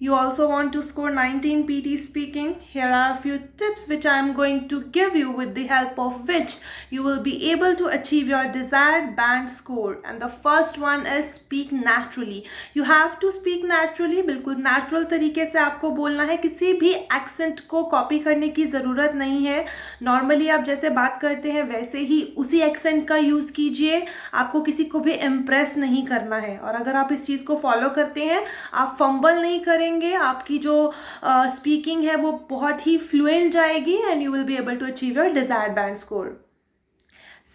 You also want to score 19 PT speaking? Here are a few tips which I am going to give you, with the help of which you will be able to achieve your desired band score. And the first one is speak naturally. You have to speak naturally. बिल्कुल natural तरीके से आपको बोलना है. किसी भी accent को copy करने की ज़रूरत नहीं है. Normally आप जैसे बात करते हैं वैसे ही उसी accent का use कीजिए. आपको किसी को भी impress नहीं करना है. और अगर आप इस चीज़ को follow करते हैं, आप fumble नहीं करेंगे, आपकी जो स्पीकिंग है वो बहुत ही फ्लुएंट जाएगी and you will be able to achieve your desired band score.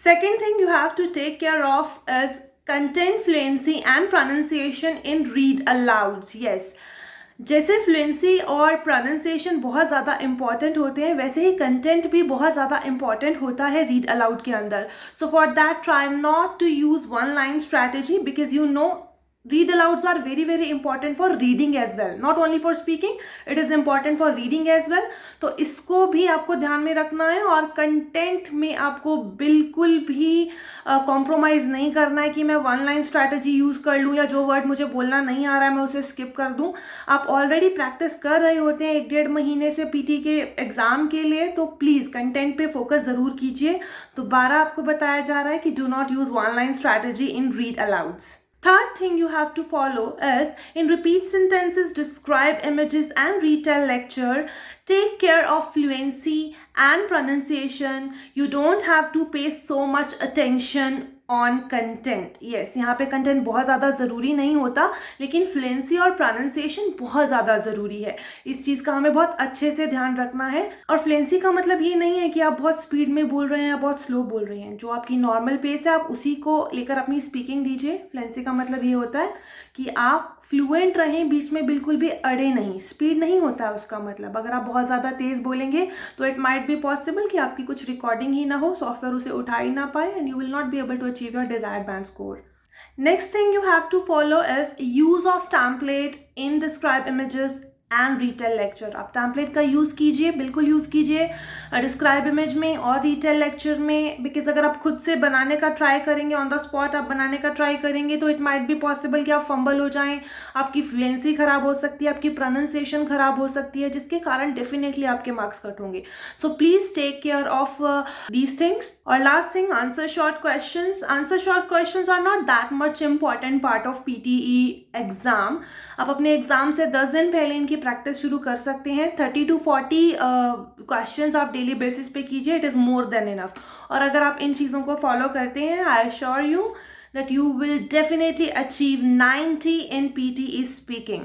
Second thing you have to take care of is content fluency and pronunciation in read aloud. Yes, जैसे फ्लुएंसी और pronunciation बहुत ज़्यादा important होते हैं, वैसे ही content भी बहुत ज़्यादा इंपॉर्टेंट होता है रीड अलाउड के अंदर. So for that try not to use one line strategy, because you know read alouds are very very important for reading as well, not only for speaking, it is important for reading as well. तो इसको भी आपको ध्यान में रखना है और content में आपको बिल्कुल भी कॉम्प्रोमाइज़ नहीं करना है कि मैं वन लाइन स्ट्रैटेजी यूज़ कर लूँ या जो वर्ड मुझे बोलना नहीं आ रहा है मैं उसे स्किप कर दूँ. आप ऑलरेडी प्रैक्टिस कर रहे होते हैं 1-1.5 महीने से पीटी के एग्ज़ाम के लिए, तो प्लीज़ कंटेंट पे फोकस ज़रूर कीजिए. दोबारा आपको बताया जा रहा है कि do not use one line strategy in read alouds. Third thing you have to follow is, in repeat sentences, describe images and retell lecture. Take care of fluency and pronunciation. You don't have to pay so much attention on content. Yes, यहाँ पे content बहुत ज़्यादा ज़रूरी नहीं होता, लेकिन fluency और pronunciation बहुत ज़्यादा ज़रूरी है. इस चीज़ का हमें बहुत अच्छे से ध्यान रखना है. और फ्लुएंसी का मतलब ये नहीं है कि आप बहुत स्पीड में बोल रहे हैं या बहुत स्लो बोल रहे हैं. जो आपकी नॉर्मल पेस है आप उसी को लेकर अपनी स्पीकिंग दीजिए. फ्लुएंसी का मतलब ये होता है कि आप फ्लुएंट रहें, बीच में बिल्कुल भी अड़े नहीं. स्पीड नहीं होता है उसका मतलब. अगर आप बहुत ज़्यादा तेज़ बोलेंगे तो इट माइट बी पॉसिबल कि आपकी कुछ रिकॉर्डिंग ही ना हो, सॉफ्टवेयर उसे उठा ही ना पाए, and you will not be able to achieve your desired band score. Next thing you have to follow is use of template in describe images and retail lecture. आप टैम्पलेट का use कीजिए, बिल्कुल use कीजिए describe image में और retail lecture में. Because अगर आप खुद से बनाने का ट्राई करेंगे, ऑन द स्पॉट आप बनाने का ट्राई करेंगे, तो इट माइट बी पॉसिबल कि आप फंबल हो जाएं, आपकी फ्लुएंसी ख़राब हो सकती है, आपकी प्रोनाउंसिएशन ख़राब हो सकती है, जिसके कारण डेफिनेटली आपके मार्क्स कट होंगे. So please take care of these things. और last thing, answer short questions. Answer short questions are not that much important part of PTE exam. आप अपने एग्जाम से 10 दिन पहले इनकी प्रैक्टिस शुरू कर सकते हैं. 30 to 40 क्वेश्चंस आप डेली बेसिस पे कीजिए, it is more than enough. और अगर आप इन चीज़ों को फॉलो करते हैं, I assure you that you will definitely achieve 90 in PTE speaking.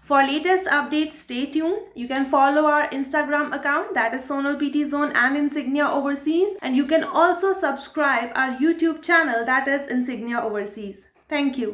For latest updates, stay tuned. You can follow our Instagram account, that is Sonal PT Zone and Insignia Overseas, and you can also subscribe our YouTube channel, that is Insignia Overseas. Thank you.